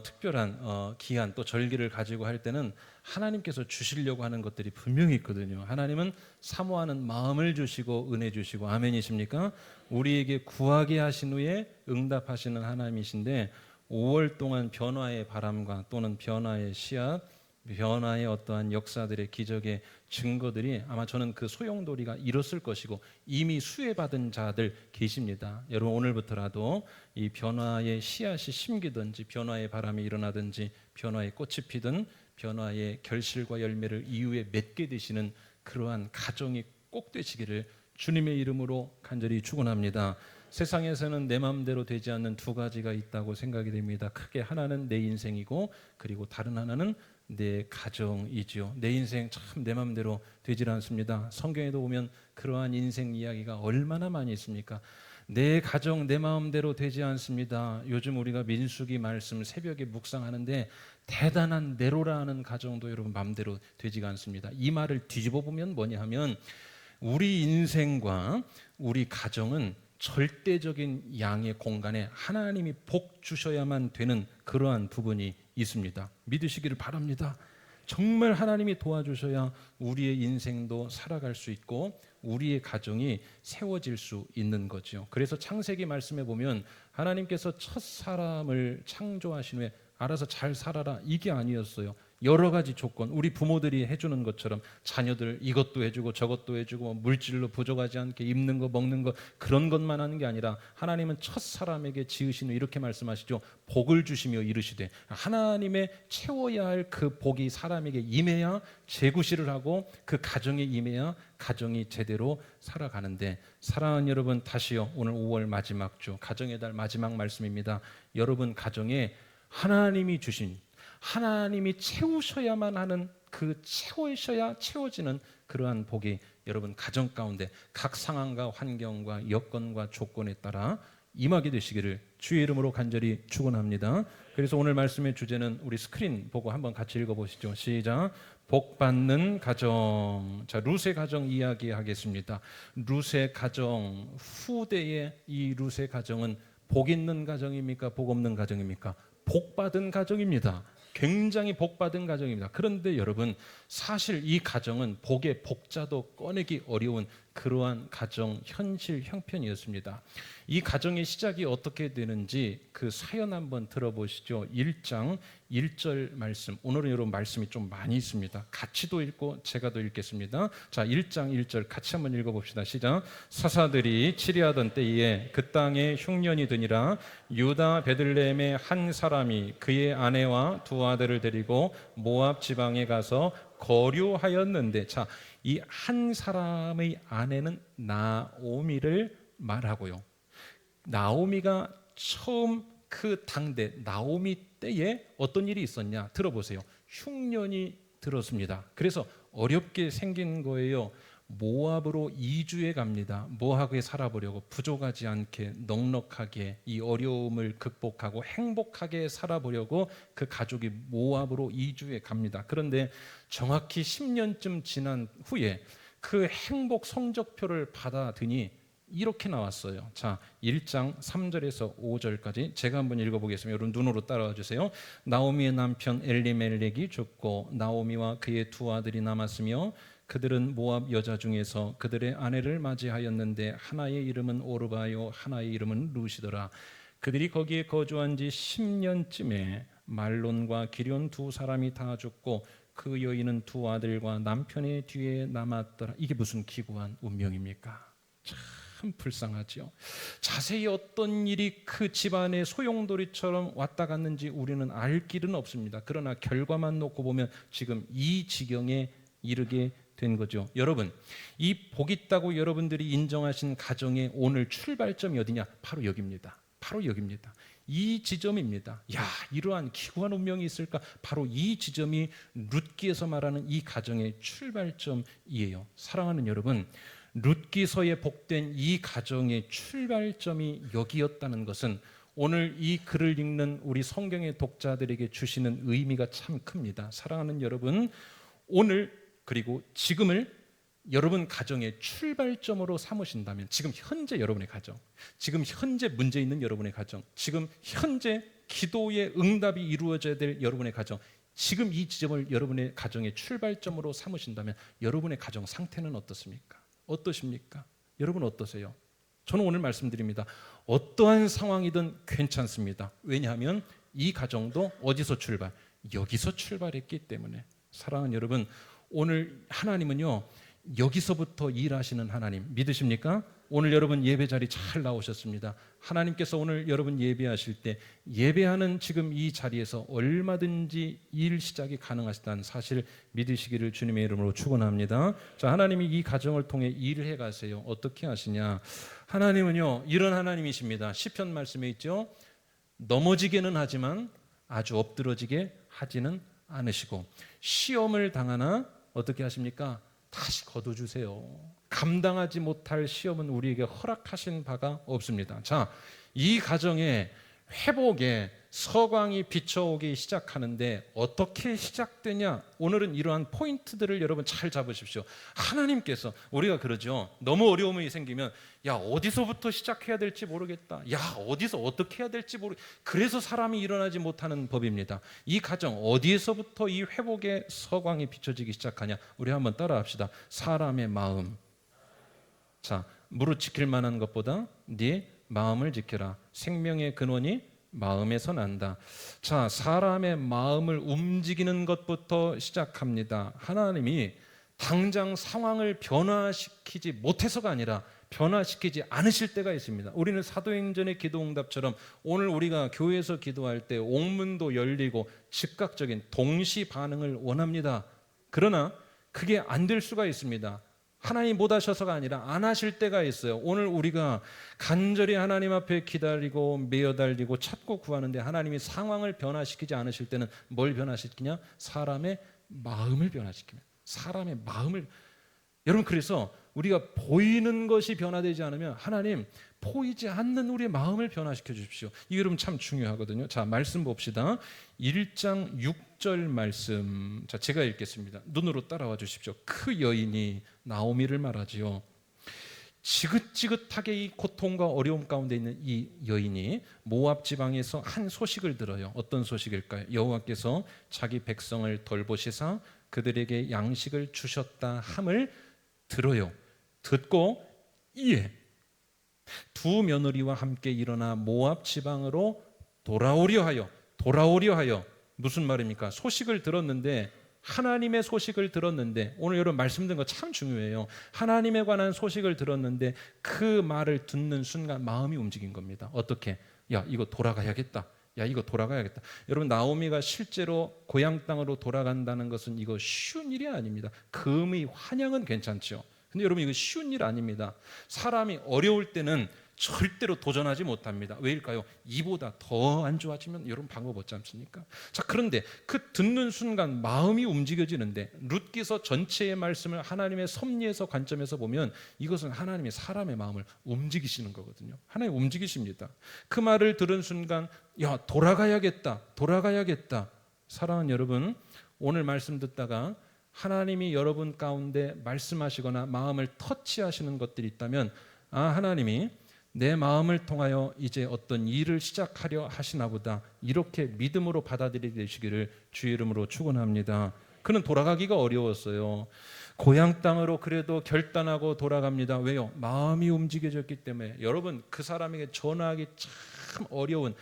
특별한 기한 또 절기를 가지고 할 때는 하나님께서 주시려고 하는 것들이 분명히 있거든요. 하나님은 사모하는 마음을 주시고 은혜 주시고, 아멘이십니까? 우리에게 구하게 하신 후에 응답하시는 하나님이신데, 5월 동안 변화의 바람과 또는 변화의 씨앗, 변화의 어떠한 역사들의 기적의 증거들이 아마 저는 그 소용돌이가 이뤘을 것이고 이미 수혜받은 자들 계십니다. 여러분, 오늘부터라도 이 변화의 씨앗이 심기든지, 변화의 바람이 일어나든지, 변화의 꽃이 피든, 변화의 결실과 열매를 이후에 맺게 되시는 그러한 가정이 꼭 되시기를 주님의 이름으로 간절히 축원합니다. 세상에서는 내 마음대로 되지 않는 두 가지가 있다고 생각이 됩니다. 크게 하나는 내 인생이고, 그리고 다른 하나는 내 가정이지요. 내 인생 참 내 마음대로 되질 않습니다. 성경에도 보면 그러한 인생 이야기가 얼마나 많이 있습니까? 내 가정 내 마음대로 되지 않습니다. 요즘 우리가 민수기 말씀 새벽에 묵상하는데 대단한 네로라 하는 가정도 여러분 마음대로 되지가 않습니다. 이 말을 뒤집어 보면 뭐냐 하면, 우리 인생과 우리 가정은 절대적인 양의 공간에 하나님이 복 주셔야만 되는 그러한 부분이 있습니다. 믿으시기를 바랍니다. 정말 하나님이 도와주셔야 우리의 인생도 살아갈 수 있고 우리의 가정이 세워질 수 있는 거죠. 그래서 창세기 말씀에 보면 하나님께서 첫 사람을 창조하신 후에 알아서 잘 살아라, 이게 아니었어요. 여러 가지 조건, 우리 부모들이 해주는 것처럼 자녀들 이것도 해주고 저것도 해주고, 물질로 부족하지 않게 입는 거 먹는 거 그런 것만 하는 게 아니라, 하나님은 첫 사람에게 지으신 후 이렇게 말씀하시죠. 복을 주시며 이르시되, 하나님의 채워야 할 그 복이 사람에게 임해야 재구실을 하고 그 가정에 임해야 가정이 제대로 살아가는데, 사랑하는 여러분, 다시요, 오늘 5월 마지막 주 가정의 달 마지막 말씀입니다. 여러분 가정에 하나님이 주신, 하나님이 채우셔야만 하는, 그 채우셔야 채워지는 그러한 복이 여러분 가정 가운데 각 상황과 환경과 여건과 조건에 따라 임하게 되시기를 주의 이름으로 간절히 축원합니다. 그래서 오늘 말씀의 주제는 우리 스크린 보고 한번 같이 읽어보시죠. 시작. 복 받는 가정. 자, 룻의 가정 이야기하겠습니다. 룻의 가정, 후대의 이 룻의 가정은 복 있는 가정입니까? 복 없는 가정입니까? 복 받은 가정입니다. 굉장히 복 받은 가정입니다. 그런데 여러분, 사실 이 가정은 복의 복자도 꺼내기 어려운 그러한 가정 현실 형편이었습니다. 이 가정의 시작이 어떻게 되는지 그 사연 한번 들어보시죠. 1장 1절 말씀. 오늘은 여러분 말씀이 좀 많이 있습니다. 같이도 읽고 제가도 읽겠습니다. 자, 1장 1절 같이 한번 읽어봅시다. 시작. 사사들이 치리하던 때에 그 땅에 흉년이 드니라. 유다 베들레헴의 한 사람이 그의 아내와 두 아들을 데리고 모압 지방에 가서 거류하였는데, 자, 이 한 사람의 아내는 나오미를 말하고요. 나오미가 처음 그 당대 나오미 때에 어떤 일이 있었냐 들어보세요. 흉년이 들었습니다. 그래서 어렵게 생긴 거예요. 모압으로 이주해 갑니다. 모압에 살아보려고, 부족하지 않게 넉넉하게 이 어려움을 극복하고 행복하게 살아보려고 그 가족이 모압으로 이주해 갑니다. 그런데 정확히 10년쯤 지난 후에 그 행복 성적표를 받아드니 이렇게 나왔어요. 자, 1장 3절에서 5절까지 제가 한번 읽어보겠습니다. 여러분 눈으로 따라와 주세요. 나오미의 남편 엘리멜렉이 죽고 나오미와 그의 두 아들이 남았으며, 그들은 모압 여자 중에서 그들의 아내를 맞이하였는데 하나의 이름은 오르바요 하나의 이름은 룻이더라. 그들이 거기에 거주한 지 10년쯤에 말론과 기럨 두 사람이 다 죽고 그 여인은 두 아들과 남편의 뒤에 남았더라. 이게 무슨 기구한 운명입니까? 참 불쌍하지요. 자세히 어떤 일이 그 집안의 소용돌이처럼 왔다 갔는지 우리는 알 길은 없습니다. 그러나 결과만 놓고 보면 지금 이 지경에 이르게 된 거죠. 여러분, 이 복 있다고 여러분들이 인정하신 가정의 오늘 출발점이 어디냐? 바로 여기입니다. 바로 여기입니다. 이 지점입니다. 야, 이러한 기구한 운명이 있을까? 바로 이 지점이 룻기에서 말하는 이 가정의 출발점이에요. 사랑하는 여러분, 룻기서에 복된 이 가정의 출발점이 여기였다는 것은 오늘 이 글을 읽는 우리 성경의 독자들에게 주시는 의미가 참 큽니다. 사랑하는 여러분, 오늘 그리고 지금을 여러분 가정의 출발점으로 삼으신다면, 지금 현재 여러분의 가정, 지금 현재 문제 있는 여러분의 가정, 지금 현재 기도의 응답이 이루어져야 될 여러분의 가정, 지금 이 지점을 여러분의 가정의 출발점으로 삼으신다면 여러분의 가정 상태는 어떻습니까? 어떠십니까? 여러분 어떠세요? 저는 오늘 말씀드립니다. 어떠한 상황이든 괜찮습니다. 왜냐하면 이 가정도 어디서 출발? 여기서 출발했기 때문에. 사랑하는 여러분, 오늘 하나님은요, 여기서부터 일하시는 하나님 믿으십니까? 오늘 여러분 예배 자리 잘 나오셨습니다. 하나님께서 오늘 여러분 예배하실 때 예배하는 지금 이 자리에서 얼마든지 일 시작이 가능하시다는 사실 믿으시기를 주님의 이름으로 축원합니다. 자, 하나님이 이 가정을 통해 일을 해 가세요. 어떻게 하시냐? 하나님은요, 이런 하나님이십니다. 시편 말씀에 있죠. 넘어지게는 하지만 아주 엎드러지게 하지는 않으시고, 시험을 당하나 어떻게 하십니까? 다시 거둬주세요. 감당하지 못할 시험은 우리에게 허락하신 바가 없습니다. 자, 이 가정의 회복에 서광이 비춰오기 시작하는데 어떻게 시작되냐? 오늘은 이러한 포인트들을 여러분 잘 잡으십시오. 하나님께서, 우리가 그러죠. 너무 어려움이 생기면 야, 어디서부터 시작해야 될지 모르겠다. 야, 어디서 어떻게 해야 될지 그래서 사람이 일어나지 못하는 법입니다. 이 가정 어디에서부터 이 회복의 서광이 비춰지기 시작하냐? 우리 한번 따라합시다. 사람의 마음. 자, 무릇 지킬 만한 것보다 네 마음을 지켜라. 생명의 근원이 마음에서 난다. 자, 사람의 마음을 움직이는 것부터 시작합니다. 하나님이 당장 상황을 변화시키지 못해서가 아니라 변화시키지 않으실 때가 있습니다. 우리는 사도행전의 기도응답처럼 오늘 우리가 교회에서 기도할 때 옥문도 열리고 즉각적인 동시 반응을 원합니다. 그러나 그게 안 될 수가 있습니다. 하나님 못 하셔서가 아니라 안 하실 때가 있어요. 오늘 우리가 간절히 하나님 앞에 기다리고 매어달리고 찾고 구하는데 하나님이 상황을 변화시키지 않으실 때는 뭘 변화시키냐? 사람의 마음을 변화시킵니다. 사람의 마음을. 여러분, 그래서 우리가 보이는 것이 변화되지 않으면 하나님 보이지 않는 우리의 마음을 변화시켜 주십시오. 이게 여러분 참 중요하거든요. 자, 말씀 봅시다. 1장 6절 말씀. 자, 제가 읽겠습니다. 눈으로 따라와 주십시오. 그 여인이 나오미를 말하지요. 지긋지긋하게 이 고통과 어려움 가운데 있는 이 여인이 모압 지방에서 한 소식을 들어요. 어떤 소식일까요? 여호와께서 자기 백성을 돌보시사 그들에게 양식을 주셨다 함을 들어요. 듣고 이에 두 며느리와 함께 일어나 모압 지방으로 돌아오려 하여. 무슨 말입니까? 소식을 들었는데, 하나님의 소식을 들었는데, 오늘 여러분 말씀드린 거 참 중요해요. 하나님에 관한 소식을 들었는데 그 말을 듣는 순간 마음이 움직인 겁니다. 어떻게? 야, 이거 돌아가야겠다. 여러분, 나오미가 실제로 고향 땅으로 돌아간다는 것은 이거 쉬운 일이 아닙니다. 금의 환영은 괜찮죠. 근데 여러분, 이거 쉬운 일 아닙니다. 사람이 어려울 때는 절대로 도전하지 못합니다. 왜일까요? 이보다 더 안 좋아지면 여러분 방법 없지 않습니까? 자, 그런데 그 듣는 순간 마음이 움직여지는데, 룻기서 전체의 말씀을 하나님의 섭리에서 관점에서 보면 이것은 하나님의 사람의 마음을 움직이시는 거거든요. 하나님 움직이십니다. 그 말을 들은 순간 야, 돌아가야겠다. 사랑하는 여러분, 오늘 말씀 듣다가 하나님이 여러분 가운데 말씀하시거나 마음을 터치하시는 것들이 있다면, 아, 하나님이 내 마음을 통하여 이제 어떤 일을 시작하려 하시나 보다, 이렇게 믿음으로 받아들이시기를 주의 이름으로 축원합니다. 그는 돌아가기가 어려웠어요. 고향 땅으로 그래도 결단하고 돌아갑니다. 왜요? 마음이 움직여졌기 때문에. 여러분, 그 사람에게 전화하기 참 어려운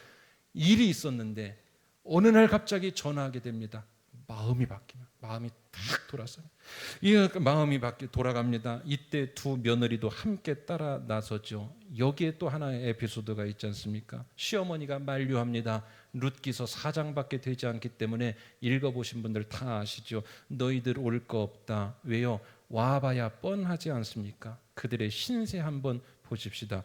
일이 있었는데 어느 날 갑자기 전화하게 됩니다. 마음이 바뀌면, 마음이 탁 돌아서요. 이 마음이 돌아갑니다. 이때 두 며느리도 함께 따라 나서죠. 여기에 또 하나의 에피소드가 있지 않습니까? 시어머니가 만류합니다. 룻기서 4장밖에 되지 않기 때문에 읽어보신 분들 다 아시죠. 너희들 올 거 없다. 왜요? 와봐야 뻔하지 않습니까? 그들의 신세 한번 보십시다.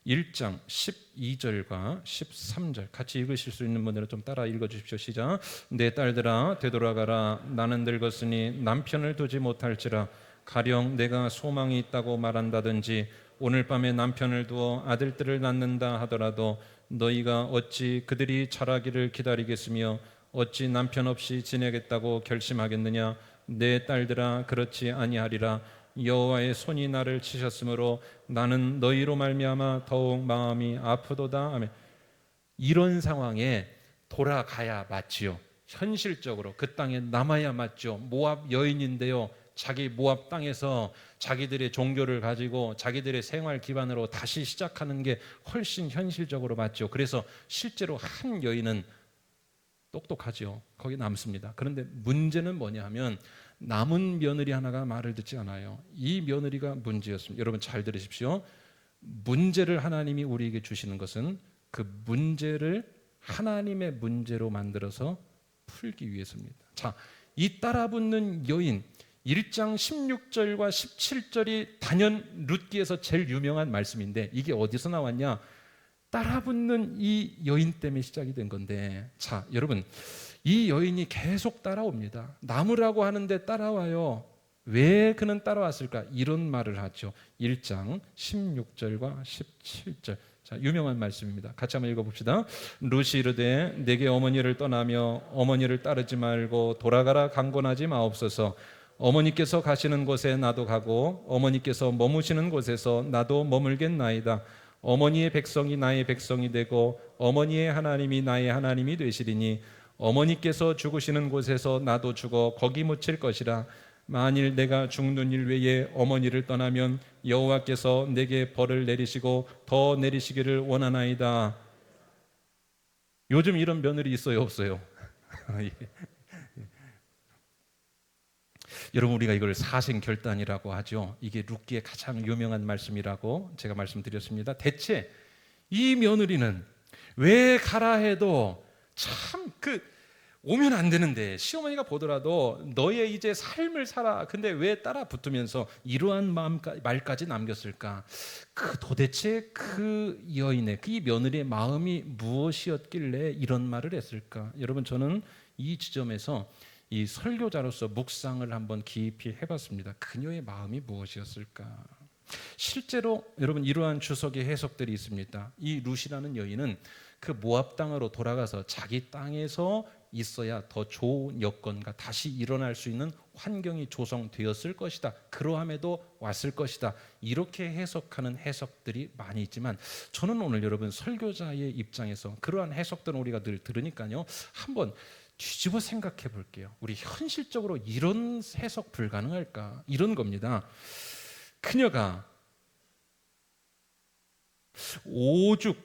1장 12절과 13절 같이 읽으실 수 있는 분들은 좀 따라 읽어주십시오. 시작. 내 딸들아 되돌아가라. 나는 늙었으니 남편을 두지 못할지라. 가령 내가 소망이 있다고 말한다든지 오늘 밤에 남편을 두어 아들들을 낳는다 하더라도 너희가 어찌 그들이 자라기를 기다리겠으며 어찌 남편 없이 지내겠다고 결심하겠느냐. 내 딸들아 그렇지 아니하리라. 여호와의 손이 나를 치셨으므로 나는 너희로 말미암아 더욱 마음이 아프도다. 아멘. 이런 상황에 돌아가야 맞지요. 현실적으로 그 땅에 남아야 맞죠. 모압 여인인데요. 자기 모압 땅에서 자기들의 종교를 가지고 자기들의 생활 기반으로 다시 시작하는 게 훨씬 현실적으로 맞죠. 그래서 실제로 한 여인은 똑똑하죠. 거기 남습니다. 그런데 문제는 뭐냐 하면 남은 며느리 하나가 말을 듣지 않아요. 이 며느리가 문제였습니다. 여러분 잘 들으십시오. 문제를 하나님이 우리에게 주시는 것은 그 문제를 하나님의 문제로 만들어서 풀기 위해서입니다. 자, 이 따라붙는 여인 1장 16절과 17절이 단연 룻기에서 제일 유명한 말씀인데 이게 어디서 나왔냐? 따라붙는 이 여인 때문에 시작이 된 건데, 자, 여러분 이 여인이 계속 따라옵니다. 남으라고 하는데 따라와요. 왜 그는 따라왔을까? 이런 말을 하죠. 1장 16절과 17절. 자, 유명한 말씀입니다. 같이 한번 읽어봅시다. 룻이 이르되 내게 어머니를 떠나며 어머니를 따르지 말고 돌아가라 강권하지 마옵소서. 어머니께서 가시는 곳에 나도 가고 어머니께서 머무시는 곳에서 나도 머물겠나이다. 어머니의 백성이 나의 백성이 되고 어머니의 하나님이 나의 하나님이 되시리니 어머니께서 죽으시는 곳에서 나도 죽어 거기 묻힐 것이라. 만일 내가 죽는 일 외에 어머니를 떠나면 여호와께서 내게 벌을 내리시고 더 내리시기를 원하나이다. 요즘 이런 며느리 있어요, 없어요? 여러분 우리가 이걸 사생결단이라고 하죠. 이게 룻기의 가장 유명한 말씀이라고 제가 말씀드렸습니다. 대체 이 며느리는 왜 가라 해도 참 오면 안 되는데 시어머니가 보더라도 너의 이제 삶을 살아. 근데 왜 따라 붙으면서 이러한 말까지 남겼을까? 도대체 그 여인의 이 며느리의 마음이 무엇이었길래 이런 말을 했을까? 여러분 저는 이 지점에서 이 설교자로서 묵상을 한번 깊이 해봤습니다. 그녀의 마음이 무엇이었을까? 실제로 여러분 이러한 주석의 해석들이 있습니다. 이 룻이라는 여인은 그 모압 땅으로 돌아가서 자기 땅에서 있어야 더 좋은 여건과 다시 일어날 수 있는 환경이 조성되었을 것이다. 그러함에도 왔을 것이다. 이렇게 해석하는 해석들이 많이 있지만 저는 오늘 여러분 설교자의 입장에서 그러한 해석들은 우리가 늘 들으니까요. 한번 뒤집어 생각해 볼게요. 우리 현실적으로 이런 해석 불가능할까? 이런 겁니다. 그녀가 오죽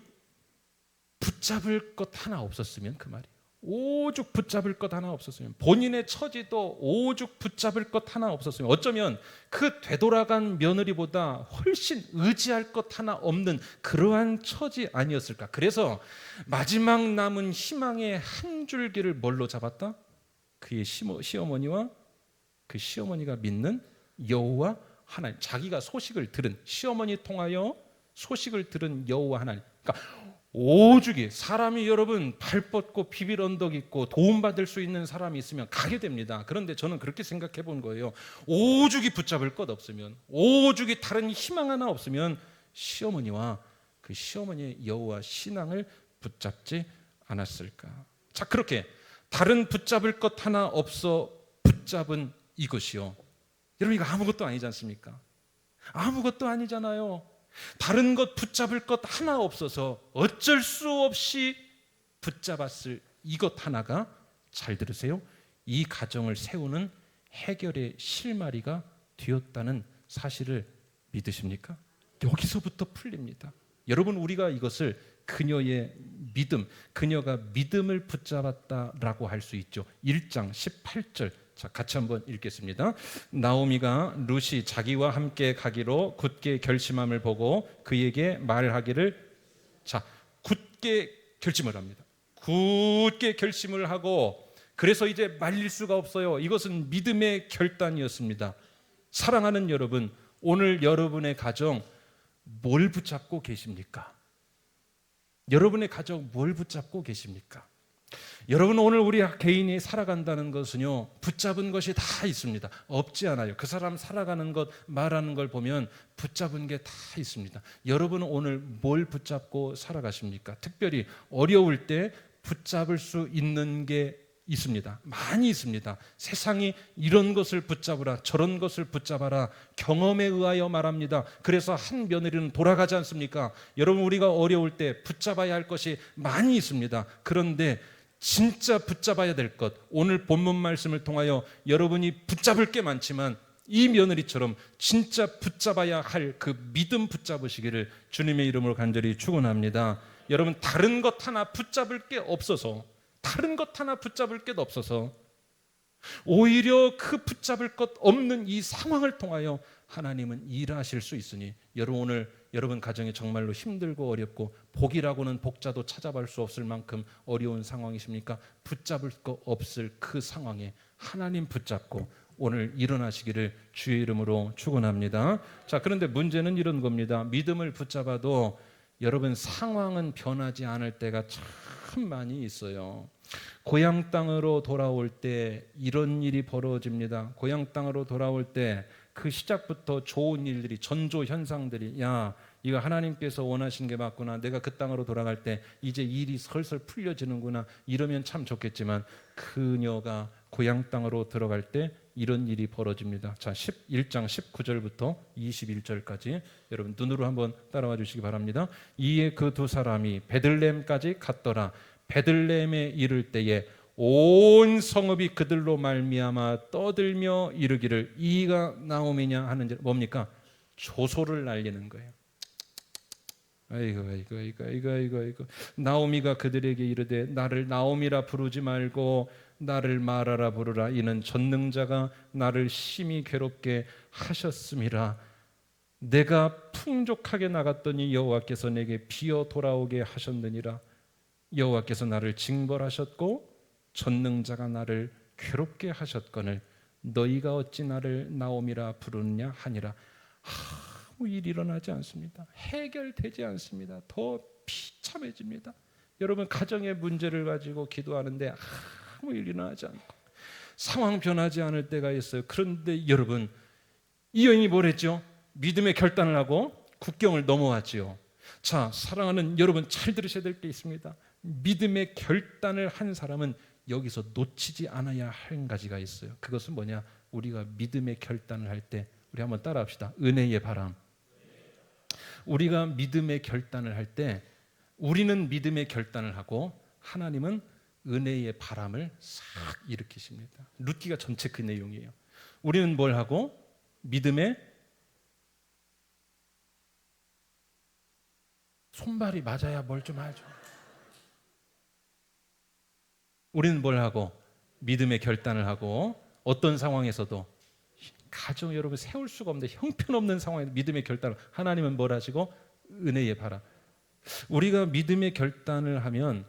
붙잡을 것 하나 없었으면 그 말이에요. 오죽 붙잡을 것 하나 없었으면 본인의 처지도 오죽 붙잡을 것 하나 없었으면 어쩌면 그 되돌아간 며느리보다 훨씬 의지할 것 하나 없는 그러한 처지 아니었을까. 그래서 마지막 남은 희망의 한 줄기를 뭘로 잡았다? 그의 시어머니와 그 시어머니가 믿는 여호와 하나님. 자기가 소식을 들은 시어머니 통하여 소식을 들은 여호와 하나님. 그러니까 오죽이 사람이 여러분 발 뻗고 비빌 언덕 있고 도움받을 수 있는 사람이 있으면 가게 됩니다. 그런데 저는 그렇게 생각해 본 거예요. 오죽이 붙잡을 것 없으면, 오죽이 다른 희망 하나 없으면 시어머니와 그 시어머니의 여호와 신앙을 붙잡지 않았을까. 자, 그렇게 다른 붙잡을 것 하나 없어 붙잡은 이것이요. 여러분 이거 아무것도 아니지 않습니까? 아무것도 아니잖아요. 다른 것 붙잡을 것 하나 없어서 어쩔 수 없이 붙잡았을 이것 하나가, 잘 들으세요, 이 가정을 세우는 해결의 실마리가 되었다는 사실을 믿으십니까? 여기서부터 풀립니다. 여러분 우리가 이것을 그녀의 믿음, 그녀가 믿음을 붙잡았다라고 할 수 있죠. 1장 18절 자, 같이 한번 읽겠습니다. 나오미가 룻이 자기와 함께 가기로 굳게 결심함을 보고 그에게 말하기를, 자, 굳게 결심을 합니다. 굳게 결심을 하고, 그래서 이제 말릴 수가 없어요. 이것은 믿음의 결단이었습니다. 사랑하는 여러분, 오늘 여러분의 가정 뭘 붙잡고 계십니까? 여러분의 가정 뭘 붙잡고 계십니까? 여러분 오늘 우리 개인이 살아간다는 것은요, 붙잡은 것이 다 있습니다. 없지 않아요. 그 사람 살아가는 것, 말하는 걸 보면 붙잡은 게 다 있습니다. 여러분은 오늘 뭘 붙잡고 살아가십니까? 특별히 어려울 때 붙잡을 수 있는 게 있습니다. 많이 있습니다. 세상이 이런 것을 붙잡으라, 저런 것을 붙잡아라, 경험에 의하여 말합니다. 그래서 한 며느리는 돌아가지 않습니까? 여러분 우리가 어려울 때 붙잡아야 할 것이 많이 있습니다. 그런데 진짜 붙잡아야 될 것, 오늘 본문 말씀을 통하여 여러분이 붙잡을 게 많지만 이 며느리처럼 진짜 붙잡아야 할 그 믿음 붙잡으시기를 주님의 이름으로 간절히 축원합니다. 여러분, 다른 것 하나 붙잡을 게 없어서, 다른 것 하나 붙잡을 게 없어서 오히려 그 붙잡을 것 없는 이 상황을 통하여 하나님은 일하실 수 있으니, 여러분 오늘 여러분 가정이 정말로 힘들고 어렵고 복이라고는 복자도 찾아볼 수 없을 만큼 어려운 상황이십니까? 붙잡을 거 없을 그 상황에 하나님 붙잡고 오늘 일어나시기를 주의 이름으로 축원합니다. 자, 그런데 문제는 이런 겁니다. 믿음을 붙잡아도 여러분 상황은 변하지 않을 때가 참 많이 있어요. 고향 땅으로 돌아올 때 이런 일이 벌어집니다. 고향 땅으로 돌아올 때 그 시작부터 좋은 일들이, 전조 현상들이, 야, 이거 하나님께서 원하신 게 맞구나, 내가 그 땅으로 돌아갈 때 이제 일이 설설 풀려지는구나, 이러면 참 좋겠지만 그녀가 고향 땅으로 들어갈 때 이런 일이 벌어집니다. 자, 1장 19절부터 21절까지 여러분 눈으로 한번 따라와 주시기 바랍니다. 이에 그 두 사람이 베들레헴까지 갔더라. 베들레헴에 이를 때에 온 성읍이 그들로 말미암아 떠들며 이르기를 이가 나오미냐 하는지, 뭡니까? 조소를 날리는 거예요. 아이고. 나오미가 그들에게 이르되 나를 나오미라 부르지 말고 나를 마라라 부르라. 이는 전능자가 나를 심히 괴롭게 하셨음이라. 내가 풍족하게 나갔더니 여호와께서 내게 비어 돌아오게 하셨느니라. 여호와께서 나를 징벌하셨고 전능자가 나를 괴롭게 하셨거늘 너희가 어찌 나를 나오미라 부르느냐 하니라. 아무 일 일어나지 않습니다. 해결되지 않습니다. 더 비참해집니다. 여러분, 가정의 문제를 가지고 기도하는데 아무 일 일어나지 않고 상황 변하지 않을 때가 있어요. 그런데 여러분, 이 여인이 뭘 했죠? 믿음의 결단을 하고 국경을 넘어왔지요. 자, 사랑하는 여러분, 잘 들으셔야 될 게 있습니다. 믿음의 결단을 한 사람은 여기서 놓치지 않아야 할 한 가지가 있어요. 그것은 뭐냐? 우리가 믿음의 결단을 할 때, 우리 한번 따라합시다. 은혜의 바람. 우리가 믿음의 결단을 할 때 우리는 믿음의 결단을 하고 하나님은 은혜의 바람을 싹 일으키십니다. 룻기가 전체 그 내용이에요. 우리는 뭘 하고? 믿음의 손발이 맞아야 뭘 좀 하죠. 우리는 뭘 하고? 믿음의 결단을 하고 어떤 상황에서도, 가정 여러분 세울 수가 없는데 형편없는 상황에서 믿음의 결단을, 하나님은 뭘 하시고? 은혜의 바람. 우리가 믿음의 결단을 하면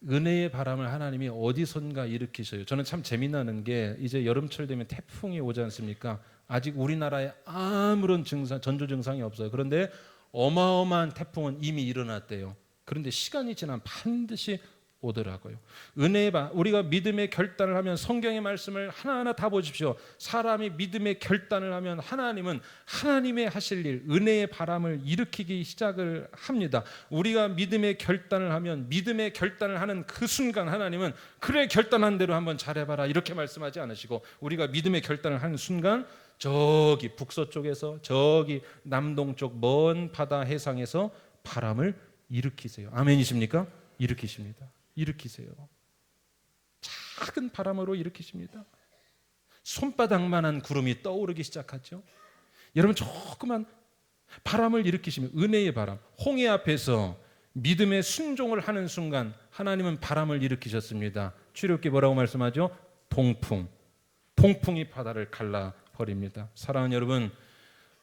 은혜의 바람을 하나님이 어디선가 일으키셔요. 저는 참 재미나는 게, 이제 여름철 되면 태풍이 오지 않습니까? 아직 우리나라에 아무런 증상, 전조 증상이 없어요. 그런데 어마어마한 태풍은 이미 일어났대요. 그런데 시간이 지나면 반드시 오더라고요. 은혜의 우리가 믿음의 결단을 하면, 성경의 말씀을 하나하나 다 보십시오. 사람이 믿음의 결단을 하면 하나님은 하나님의 하실 일, 은혜의 바람을 일으키기 시작을 합니다. 우리가 믿음의 결단을 하면, 믿음의 결단을 하는 그 순간 하나님은 그래, 결단한 대로 한번 잘해봐라, 이렇게 말씀하지 않으시고, 우리가 믿음의 결단을 하는 순간 저기 북서쪽에서, 저기 남동쪽 먼 바다 해상에서 바람을 일으키세요. 아멘이십니까? 일으키세요. 작은 바람으로 일으키십니다. 손바닥만한 구름이 떠오르기 시작하죠. 여러분, 조그만 바람을 일으키시면, 은혜의 바람, 홍해 앞에서 믿음의 순종을 하는 순간 하나님은 바람을 일으키셨습니다. 출애굽기 뭐라고 말씀하죠? 동풍이 바다를 갈라버립니다. 사랑하는 여러분,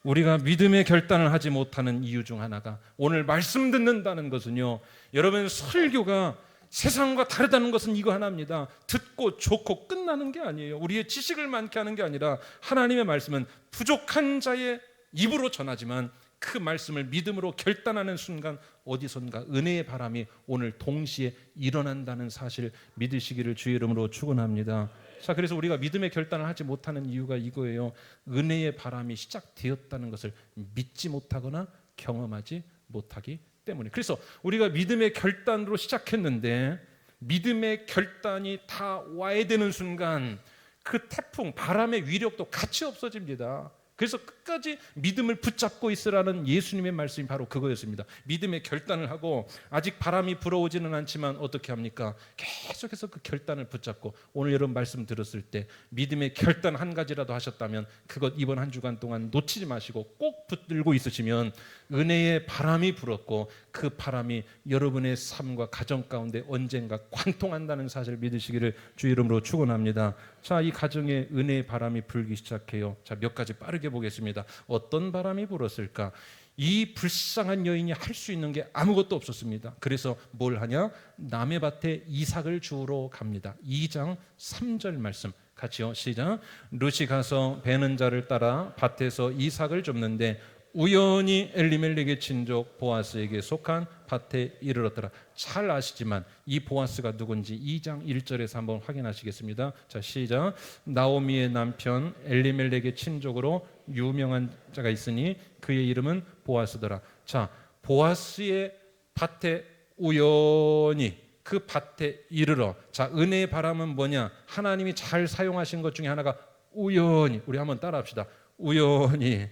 우리가 믿음의 결단을 하지 못하는 이유 중 하나가, 오늘 말씀 듣는다는 것은요, 여러분, 설교가 세상과 다르다는 것은 이거 하나입니다. 듣고 좋고 끝나는 게 아니에요. 우리의 지식을 많게 하는 게 아니라, 하나님의 말씀은 부족한 자의 입으로 전하지만 그 말씀을 믿음으로 결단하는 순간 어디선가 은혜의 바람이 오늘 동시에 일어난다는 사실 믿으시기를 주의 이름으로 축원합니다. 자, 그래서 우리가 믿음의 결단을 하지 못하는 이유가 이거예요. 은혜의 바람이 시작되었다는 것을 믿지 못하거나 경험하지 못하기 때문에. 그래서 우리가 믿음의 결단으로 시작했는데 믿음의 결단이 다 와야 되는 순간 그 태풍, 바람의 위력도 같이 없어집니다. 그래서 끝까지 믿음을 붙잡고 있으라는 예수님의 말씀이 바로 그거였습니다. 믿음의 결단을 하고 아직 바람이 불어오지는 않지만 어떻게 합니까? 계속해서 그 결단을 붙잡고, 오늘 여러분 말씀 들었을 때 믿음의 결단 한 가지라도 하셨다면 그것 이번 한 주간 동안 놓치지 마시고 꼭 붙들고 있으시면 은혜의 바람이 불었고 그 바람이 여러분의 삶과 가정 가운데 언젠가 관통한다는 사실을 믿으시기를 주 이름으로 축원합니다. 자, 이 가정에 은혜의 바람이 불기 시작해요. 자, 몇 가지 빠르게 보겠습니다. 어떤 바람이 불었을까? 이 불쌍한 여인이 할 수 있는 게 아무것도 없었습니다. 그래서 뭘 하냐? 남의 밭에 이삭을 주우러 갑니다. 2장 3절 말씀 같이요. 시작. 룻이 가서 베는 자를 따라 밭에서 이삭을 줍는데 우연히 엘리멜렉의 친족 보아스에게 속한 밭에 이르렀더라. 잘 아시지만 이 보아스가 누군지 2장 1절에서 한번 확인하시겠습니다. 자, 시작. 나오미의 남편 엘리멜렉의 친족으로 유명한 자가 있으니 그의 이름은 보아스더라. 자, 보아스의 밭에 우연히 그 밭에 이르러. 자, 은혜의 바람은 뭐냐? 하나님이 잘 사용하신 것 중에 하나가 우연히. 우리 한번 따라합시다. 우연히.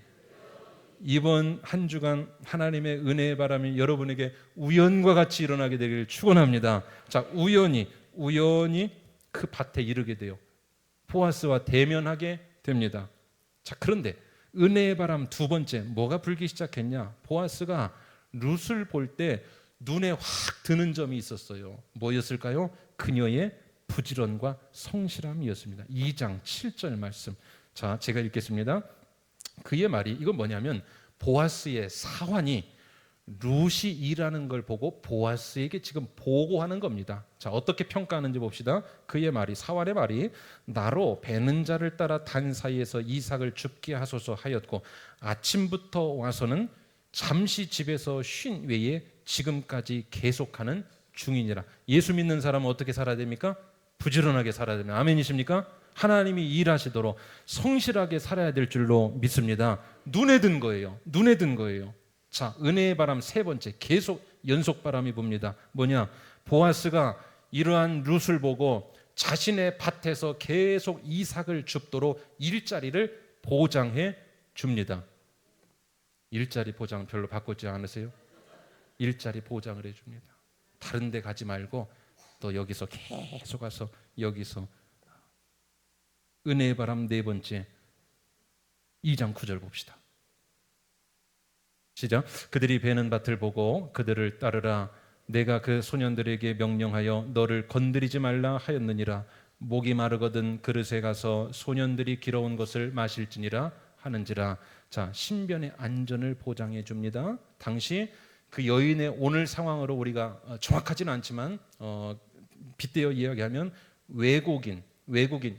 이번 한 주간 하나님의 은혜의 바람이 여러분에게 우연과 같이 일어나게 되기를 축원합니다. 자, 우연히 그 밭에 이르게 돼요. 보아스와 대면하게 됩니다. 자, 그런데 은혜의 바람 두 번째 뭐가 불기 시작했냐? 보아스가 룻을 볼 때 눈에 확 드는 점이 있었어요. 뭐였을까요? 그녀의 부지런과 성실함이었습니다. 2장 7절 말씀. 자, 제가 읽겠습니다. 그의 말이 이건 뭐냐면 보아스의 사환이 룻이 일하는 걸 보고 보아스에게 지금 보고하는 겁니다. 자, 어떻게 평가하는지 봅시다. 그의 말이, 사환의 말이, 나로 베는 자를 따라 단 사이에서 이삭을 줍게 하소서 하였고 아침부터 와서는 잠시 집에서 쉰 외에 지금까지 계속하는 중이니라. 예수 믿는 사람은 어떻게 살아야 됩니까? 부지런하게 살아야 됩니다. 아멘이십니까? 하나님이 일하시도록 성실하게 살아야 될 줄로 믿습니다. 눈에 든 거예요. 눈에 든 거예요. 자, 은혜의 바람 세 번째, 계속 연속 바람이 붑니다. 뭐냐? 보아스가 이러한 룻을 보고 자신의 밭에서 계속 이삭을 줍도록 일자리를 보장해 줍니다. 일자리 보장 별로 바꾸지 않으세요? 일자리 보장을 해줍니다. 다른 데 가지 말고 또 여기서 계속 가서 여기서. 은혜의 바람 네 번째, 2장 9절 봅시다. 시작. 그들이 베는 밭을 보고 그들을 따르라. 내가 그 소년들에게 명령하여 너를 건드리지 말라 하였느니라. 목이 마르거든 그릇에 가서 소년들이 길어온 것을 마실지니라 하는지라. 자, 신변의 안전을 보장해 줍니다. 당시 그 여인의 오늘 상황으로 우리가 정확하지는 않지만 빗대어 이야기하면 외국인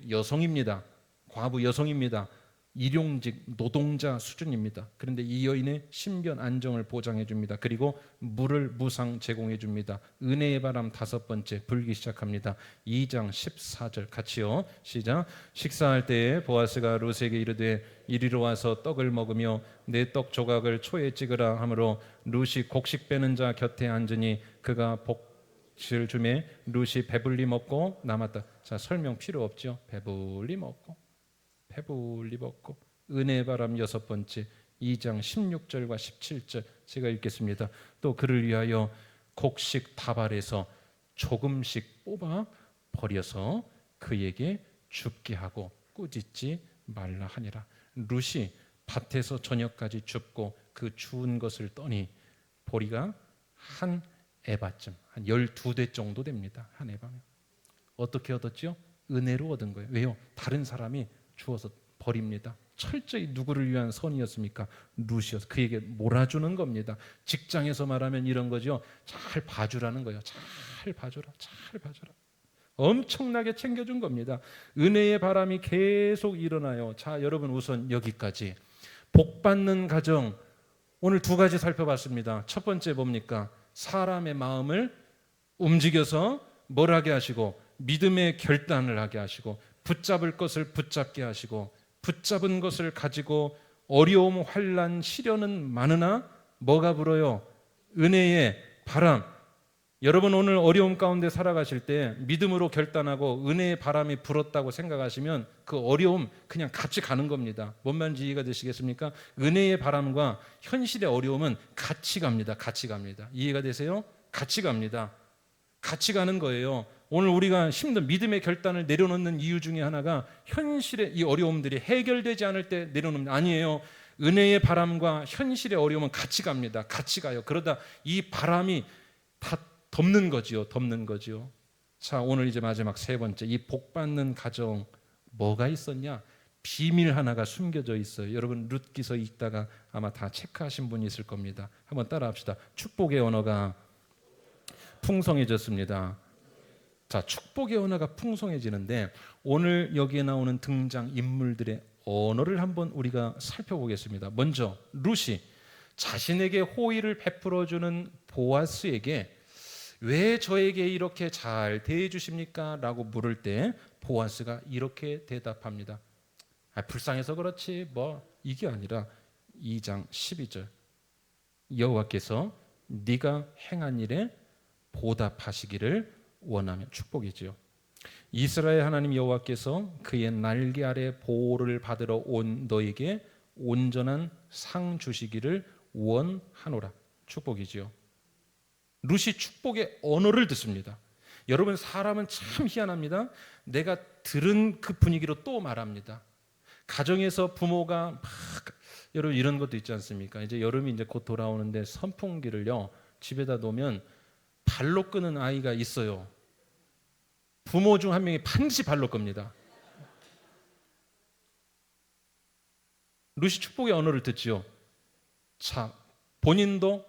여성입니다. 과부 여성입니다. 일용직 노동자 수준입니다. 그런데 이 여인의 신변 안정을 보장해 줍니다. 그리고 물을 무상 제공해 줍니다. 은혜의 바람 다섯 번째 불기 시작합니다. 2장 14절 같이요. 시작. 식사할 때에 보아스가 룻에게 이르되 이리로 와서 떡을 먹으며 내 떡 조각을 초에 찍으라 하므로 룻이 곡식 빼는 자 곁에 앉으니 그가 복식을 주매 룻이 배불리 먹고 남았다. 자, 설명 필요 없죠. 배불리 먹고 은혜의 바람 여섯 번째 2장 16절과 17절 제가 읽겠습니다. 또 그를 위하여 곡식 다발에서 조금씩 뽑아 버려서 그에게 줍게 하고 꾸짖지 말라 하니라. 룻이 밭에서 저녁까지 줍고 그 주운 것을 떠니 보리가 한 에바쯤, 한 12대 정도 됩니다. 한 에바면. 어떻게 얻었죠? 은혜로 얻은 거예요. 왜요? 다른 사람이 주어서 버립니다. 철저히 누구를 위한 선이었습니까? 룻이어서 그에게 몰아주는 겁니다. 직장에서 말하면 이런 거죠. 잘 봐주라는 거예요. 잘 봐줘라. 엄청나게 챙겨준 겁니다. 은혜의 바람이 계속 일어나요. 자, 여러분 우선 여기까지. 복 받는 가정 오늘 두 가지 살펴봤습니다. 첫 번째 뭡니까? 사람의 마음을 움직여서 뭘 하게 하시고 믿음의 결단을 하게 하시고 붙잡을 것을 붙잡게 하시고 붙잡은 것을 가지고 어려움, 환난, 시련은 많으나 뭐가 불어요? 은혜의 바람. 여러분 오늘 어려움 가운데 살아가실 때 믿음으로 결단하고 은혜의 바람이 불었다고 생각하시면 그 어려움 그냥 같이 가는 겁니다. 뭔 말인지 이해가 되시겠습니까? 은혜의 바람과 현실의 어려움은 같이 갑니다. 같이 갑니다. 이해가 되세요? 같이 갑니다. 같이 가는 거예요. 오늘 우리가 힘든 믿음의 결단을 내려놓는 이유 중에 하나가 현실의 이 어려움들이 해결되지 않을 때 내려놓는 아니에요. 은혜의 바람과 현실의 어려움은 같이 갑니다. 같이 가요. 그러다 이 바람이 다 덮는 거지요. 덮는 거지요. 자, 오늘 이제 마지막 세 번째, 이 복 받는 가정 뭐가 있었냐? 비밀 하나가 숨겨져 있어요. 여러분 룻기서 읽다가 아마 다 체크하신 분이 있을 겁니다. 한번 따라합시다. 축복의 언어가 풍성해졌습니다. 자, 축복의 언어가 풍성해지는데 오늘 여기에 나오는 등장 인물들의 언어를 한번 우리가 살펴보겠습니다. 먼저 룻이 자신에게 호의를 베풀어주는 보아스에게 왜 저에게 이렇게 잘 대해주십니까? 라고 물을 때 보아스가 이렇게 대답합니다. 불쌍해서 그렇지 뭐 이게 아니라 2장 12절 여호와께서 네가 행한 일에 보답하시기를 원하면 축복이지요. 이스라엘 하나님 여호와께서 그의 날개 아래 보호를 받으러 온 너에게 온전한 상 주시기를 원하노라. 축복이지요. 룻이 축복의 언어를 듣습니다. 여러분 사람은 참 희한합니다. 내가 들은 그 분위기로 또 말합니다. 가정에서 부모가 막 여러분 이런 것도 있지 않습니까? 이제 여름이 이제 곧 돌아오는데 선풍기를요 집에다 놓으면 발로 끄는 아이가 있어요. 부모 중 한 명이 반드시 발로 끕니다. 룻이 축복의 언어를 듣지요. 자, 본인도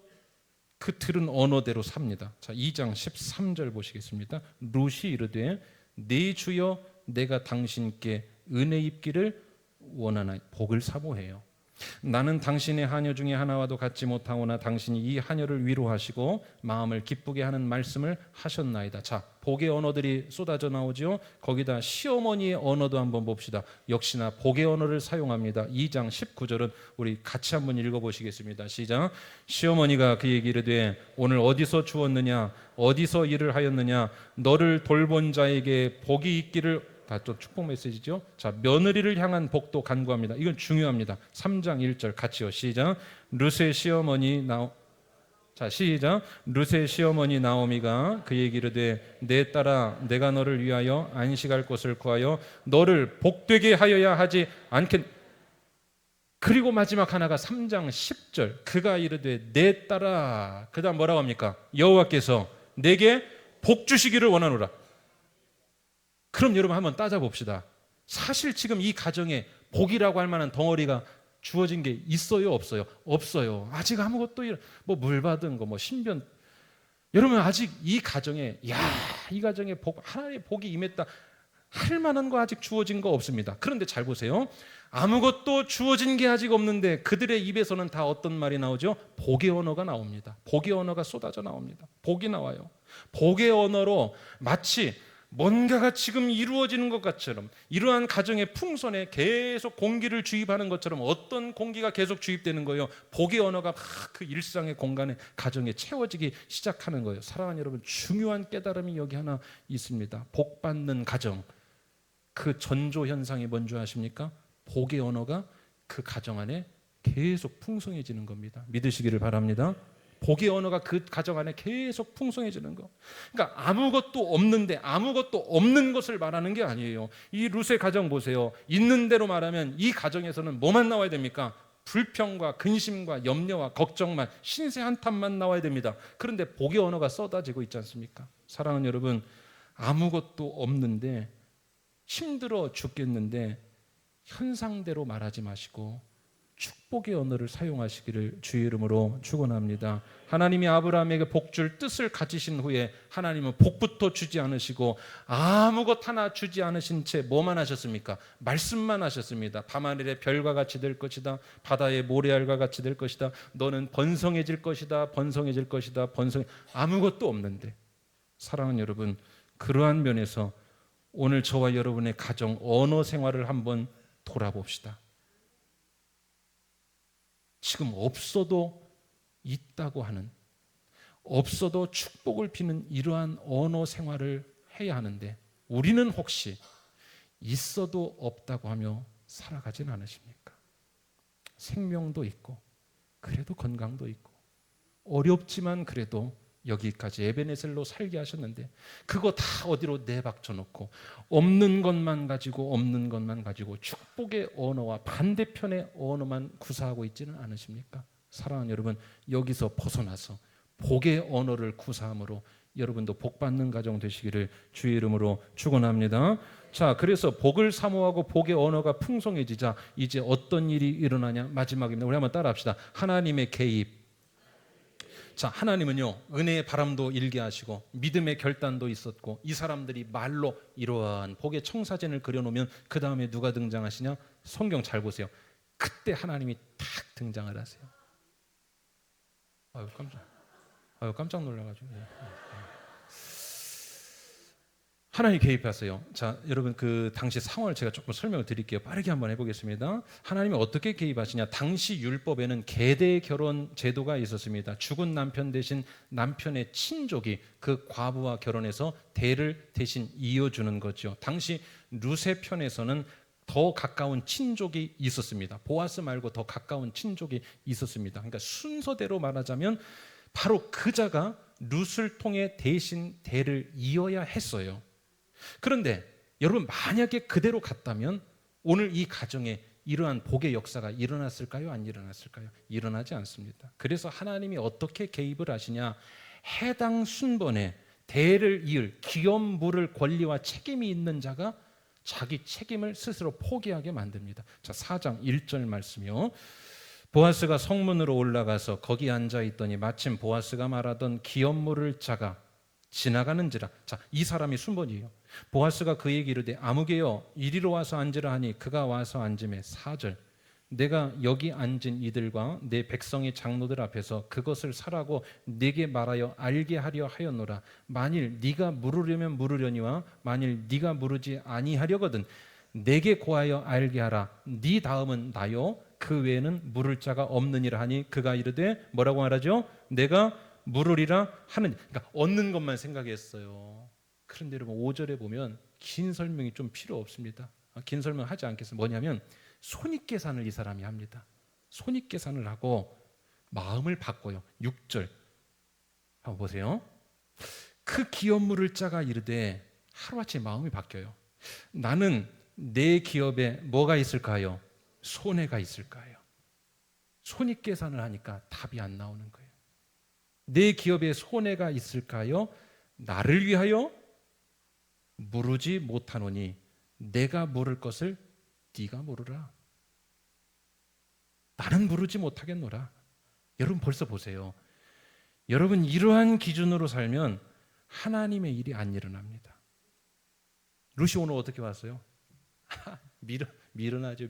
그 들은 언어대로 삽니다. 자, 2장 13절 보시겠습니다. 룻이 이르되 네 주여 내가 당신께 은혜 입기를 원하나 복을 사모해요. 나는 당신의 하녀 중에 하나와도 같지 못하오나 당신이 이 하녀를 위로하시고 마음을 기쁘게 하는 말씀을 하셨나이다. 자, 복의 언어들이 쏟아져 나오죠. 거기다 시어머니의 언어도 한번 봅시다. 역시나 복의 언어를 사용합니다. 2장 19절은 우리 같이 한번 읽어보시겠습니다. 시작. 시어머니가 그에게 이르되 오늘 어디서 주었느냐 어디서 일을 하였느냐 너를 돌본 자에게 복이 있기를. 또 축복 메시지죠. 자, 며느리를 향한 복도 간구합니다. 이건 중요합니다. 3장 1절 같이요. 시작. 룻의 시어머니 룻의 시어머니 나오미가 그에게 이르되 내 딸아 내가 너를 위하여 안식할 곳을 구하여 너를 복되게 하여야 하지 않겠. 그리고 마지막 하나가 3장 10절 그가 이르되 내 딸아 그다음 뭐라고 합니까? 여호와께서 내게 복 주시기를 원하노라. 그럼 여러분 한번 따져봅시다. 사실 지금 이 가정에 복이라고 할 만한 덩어리가 주어진 게 있어요 없어요? 없어요. 아직 아무것도 뭐 물 받은 거 뭐 신변 여러분 아직 이 가정에 이 가정에 복 하나님의 복이 임했다 할 만한 거 아직 주어진 거 없습니다. 그런데 잘 보세요. 아무것도 주어진 게 아직 없는데 그들의 입에서는 다 어떤 말이 나오죠? 복의 언어가 나옵니다. 복의 언어가 쏟아져 나옵니다. 복이 나와요. 복의 언어로 마치 뭔가가 지금 이루어지는 것 같처럼 이러한 가정의 풍선에 계속 공기를 주입하는 것처럼 어떤 공기가 계속 주입되는 거예요. 복의 언어가 막 그 일상의 공간에 가정에 채워지기 시작하는 거예요. 사랑하는 여러분 중요한 깨달음이 여기 하나 있습니다. 복 받는 가정 그 전조 현상이 뭔지 아십니까? 복의 언어가 그 가정 안에 계속 풍성해지는 겁니다. 믿으시기를 바랍니다. 복의 언어가 그 가정 안에 계속 풍성해지는 거. 그러니까 아무것도 없는데 아무것도 없는 것을 말하는 게 아니에요. 이 룻의 가정 보세요. 있는 대로 말하면 이 가정에서는 뭐만 나와야 됩니까? 불평과 근심과 염려와 걱정만 신세 한탄만 나와야 됩니다. 그런데 복의 언어가 쏟아지고 있지 않습니까? 사랑하는 여러분 아무것도 없는데 힘들어 죽겠는데 현상대로 말하지 마시고 축복의 언어를 사용하시기를 주의 이름으로 축원합니다. 하나님이 아브라함에게 복줄 뜻을 가지신 후에 하나님은 복부터 주지 않으시고 아무것 하나 주지 않으신 채 뭐만 하셨습니까? 말씀만 하셨습니다. 밤하늘의 별과 같이 될 것이다. 바다의 모래알과 같이 될 것이다. 너는 번성해질 것이다. 번성해질 것이다. 아무것도 없는데 사랑하는 여러분 그러한 면에서 오늘 저와 여러분의 가정 언어 생활을 한번 돌아봅시다. 지금 없어도 있다고 하는 없어도 축복을 비는 이러한 언어 생활을 해야 하는데 우리는 혹시 있어도 없다고 하며 살아가진 않으십니까? 생명도 있고 그래도 건강도 있고 어렵지만 그래도 여기까지 에베네셀로 살게 하셨는데 그거 다 어디로 내박쳐 놓고 없는 것만 가지고 축복의 언어와 반대편의 언어만 구사하고 있지는 않으십니까? 사랑하는 여러분, 여기서 벗어나서 복의 언어를 구사함으로 여러분도 복 받는 가정 되시기를 주의 이름으로 축원합니다. 자, 그래서 복을 사모하고 복의 언어가 풍성해지자 이제 어떤 일이 일어나냐? 마지막입니다. 우리 한번 따라합시다. 하나님의 개입. 자, 하나님은요, 은혜의 바람도 일게 하시고 믿음의 결단도 있었고 이 사람들이 말로 이러한 복의 청사진을 그려놓으면 그 다음에 누가 등장하시냐? 성경 잘 보세요. 그때 하나님이 탁 등장을 하세요. 깜짝 놀라가지고. 하나님 개입하세요. 자, 여러분 그 당시 상황을 제가 조금 설명을 드릴게요. 빠르게 한번 해보겠습니다. 하나님이 어떻게 개입하시냐? 당시 율법에는 계대 결혼 제도가 있었습니다. 죽은 남편 대신 남편의 친족이 그 과부와 결혼해서 대를 대신 이어주는 거죠. 당시 루세 편에서는 더 가까운 친족이 있었습니다. 보아스 말고 더 가까운 친족이 있었습니다. 그러니까 순서대로 말하자면 바로 그자가 룻을 통해 대신 대를 이어야 했어요. 그런데 여러분 만약에 그대로 갔다면 오늘 이 가정에 이러한 복의 역사가 일어났을까요? 안 일어났을까요? 일어나지 않습니다. 그래서 하나님이 어떻게 개입을 하시냐? 해당 순번에 대를 이을 기업 물을 권리와 책임이 있는 자가 자기 책임을 스스로 포기하게 만듭니다. 자, 4장 1절 말씀이요. 보아스가 성문으로 올라가서 거기 앉아 있더니 마침 보아스가 말하던 기업 물을 자가 지나가는지라. 자, 이 사람이 순번이에요. 보아스가 그에게 이르되 아무개여 이리로 와서 앉으라 하니 그가 와서 앉음에 4절 내가 여기 앉은 이들과 내 백성의 장로들 앞에서 그것을 사라고 네게 말하여 알게 하려 하였노라. 만일 네가 물으려면 물으려니와 만일 네가 물으지 아니하려거든 내게 고하여 알게 하라. 네 다음은 나요 그 외에는 물을 자가 없느니라 하니 그가 이르되 뭐라고 말하죠? 내가 물으리라 하는. 그러니까 얻는 것만 생각했어요. 그런데 여러분 5절에 보면 긴 설명이 좀 필요 없습니다. 긴 설명 하지 않겠습니다. 뭐냐면 손익계산을 이 사람이 합니다. 손익계산을 하고 마음을 바꿔요. 6절 한번 보세요. 그 기업 물을 자가 이르되 하루아침에 마음이 바뀌어요. 나는 내 기업에 뭐가 있을까요? 손해가 있을까요? 손익계산을 하니까 답이 안 나오는 거예요. 내 기업에 손해가 있을까요? 나를 위하여 물으지 못하노니 내가 물을 것을 네가 물으라. 나는 물으지 못하겠노라. 여러분 벌써 보세요. 여러분 이러한 기준으로 살면 하나님의 일이 안 일어납니다. 루시 오늘 어떻게 왔어요? 밀어나죠.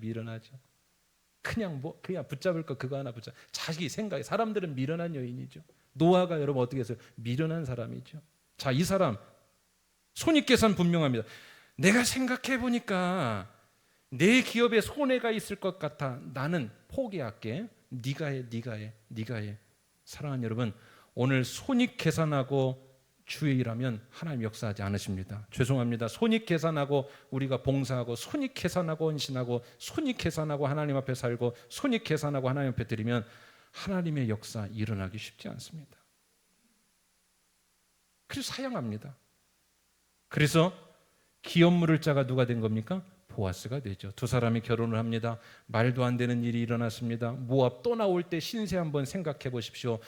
그냥 붙잡을 거 그거 하나 붙잡. 자기 생각에 사람들은 미련한 여인이죠. 노아가 여러분 어떻게 했어요? 미련한 사람이죠. 자, 이 사람 손익계산 분명합니다. 내가 생각해 보니까 내 기업에 손해가 있을 것 같아. 나는 포기할게. 네가 해. 사랑하는 여러분, 오늘 손익계산하고 주의 일하면 하나님 역사하지 않으십니다. 죄송합니다. 손익계산하고 우리가 봉사하고 손익계산하고 헌신하고 손익계산하고 하나님 앞에 살고 손익계산하고 하나님 앞에 드리면 하나님의 역사 일어나기 쉽지 않습니다. 그래서 사양합니다. 그래서 기업 물을 자가 누가 된 겁니까? 보아스가 되죠. 두 사람이 결혼을 합니다. 말도 안 되는 일이 일어났습니다. 모압 또 나올 때 신세 한번 생각해 보십시오.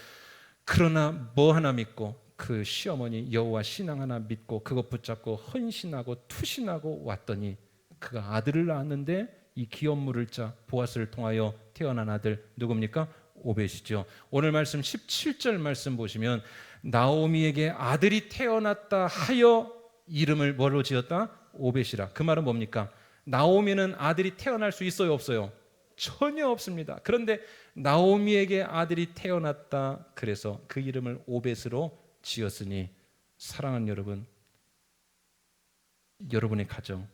그러나 뭐 하나 믿고 그 시어머니 여호와 신앙 하나 믿고 그것 붙잡고 헌신하고 투신하고 왔더니 그가 아들을 낳았는데 이 기업 물을 자 보아스를 통하여 태어난 아들 누굽니까? 오벳이죠. 오늘 말씀 17절 말씀 보시면 나오미에게 아들이 태어났다 하여 이름을 뭐로 지었다? 오벳이라. 그 말은 뭡니까? 나오미는 아들이 태어날 수 있어요, 없어요? 전혀 없습니다. 그런데 나오미에게 아들이 태어났다. 그래서 그 이름을 오벳으로 지었으니 사랑하는 여러분, 여러분의 가정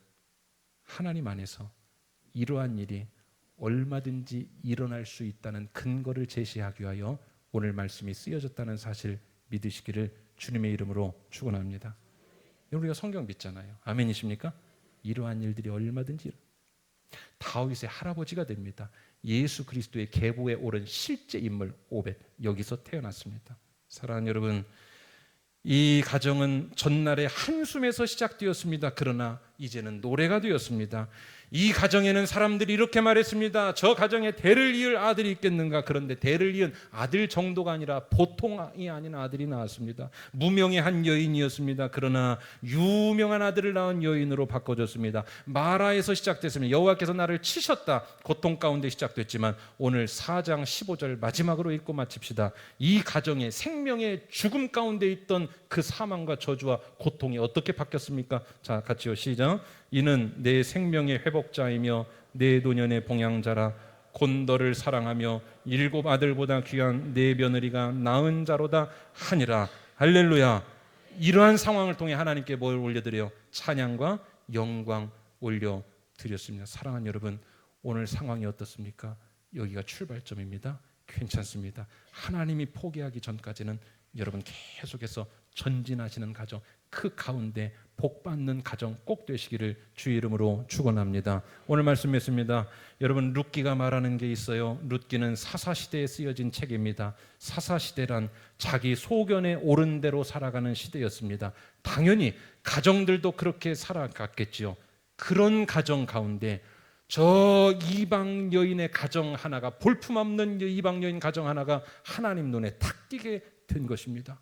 하나님 안에서 이러한 일이 얼마든지 일어날 수 있다는 근거를 제시하기 위하여 오늘 말씀이 쓰여졌다는 사실 믿으시기를 주님의 이름으로 축원합니다. 우리가 성경 믿잖아요. 아멘이십니까? 이러한 일들이 얼마든지 다윗의 할아버지가 됩니다. 예수 그리스도의 계보에 오른 실제 인물 오벳, 여기서 태어났습니다. 사랑하는 여러분, 이 가정은 전날의 한숨에서 시작되었습니다. 그러나 이제는 노래가 되었습니다. 이 가정에는 사람들이 이렇게 말했습니다. 저 가정에 대를 이을 아들이 있겠는가? 그런데 대를 이은 아들 정도가 아니라 보통이 아닌 아들이 나왔습니다. 무명의 한 여인이었습니다. 그러나 유명한 아들을 낳은 여인으로 바꿔졌습니다. 마라에서 시작됐습니다. 여호와께서 나를 치셨다. 고통 가운데 시작됐지만 오늘 4장 15절 마지막으로 읽고 마칩시다. 이 가정의 생명의 죽음 가운데 있던 그 사망과 저주와 고통이 어떻게 바뀌었습니까? 자, 같이요. 시작. 이는 내 생명의 회복자이며 내 노년의 봉양자라. 곧 너를 사랑하며 7 아들보다 귀한 내 며느리가 낳은 자로다 하니라. 할렐루야. 이러한 상황을 통해 하나님께 뭘 올려드려요? 찬양과 영광 올려드렸습니다. 사랑하는 여러분, 오늘 상황이 어떻습니까? 여기가 출발점입니다. 괜찮습니다. 하나님이 포기하기 전까지는 여러분 계속해서 전진하시는 가정, 그 가운데 복받는 가정 꼭 되시기를 주의 이름으로 축원합니다. 오늘 말씀했습니다. 여러분, 룻기가 말하는 게 있어요. 룻기는 사사시대에 쓰여진 책입니다. 사사시대란 자기 소견에 옳은 대로 살아가는 시대였습니다. 당연히 가정들도 그렇게 살아갔겠지요. 그런 가정 가운데 저 이방 여인의 가정 하나가, 볼품없는 이방 여인 가정 하나가 하나님 눈에 탁 띄게 된 것입니다.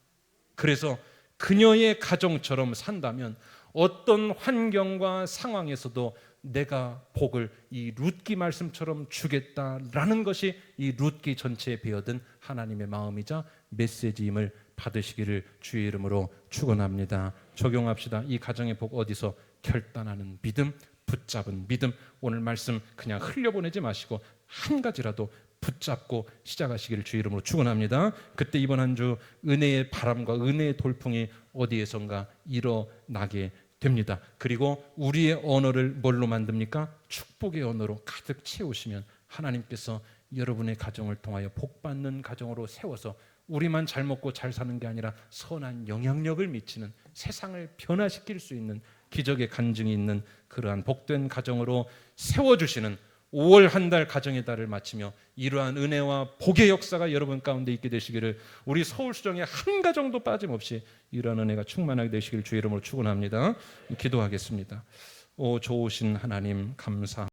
그래서 그녀의 가정처럼 산다면 어떤 환경과 상황에서도 내가 복을 이 룻기 말씀처럼 주겠다라는 것이 이 룻기 전체에 배어든 하나님의 마음이자 메시지임을 받으시기를 주의 이름으로 축원합니다. 적용합시다. 이 가정의 복 어디서? 결단하는 믿음, 붙잡은 믿음. 오늘 말씀 그냥 흘려보내지 마시고 한 가지라도 붙잡고 시작하시기를 주의 이름으로 축원합니다. 그때 이번 한 주 은혜의 바람과 은혜의 돌풍이 어디에선가 일어나게 됩니다. 그리고 우리의 언어를 뭘로 만듭니까? 축복의 언어로 가득 채우시면 하나님께서 여러분의 가정을 통하여 복받는 가정으로 세워서 우리만 잘 먹고 잘 사는 게 아니라 선한 영향력을 미치는, 세상을 변화시킬 수 있는 기적의 간증이 있는 그러한 복된 가정으로 세워주시는 5월 한 달 가정의 달을 마치며 이러한 은혜와 복의 역사가 여러분 가운데 있게 되시기를, 우리 서울수정에 한 가정도 빠짐없이 이러한 은혜가 충만하게 되시기를 주의 이름으로 축원합니다. 기도하겠습니다. 오 좋으신 하나님, 감사합니다.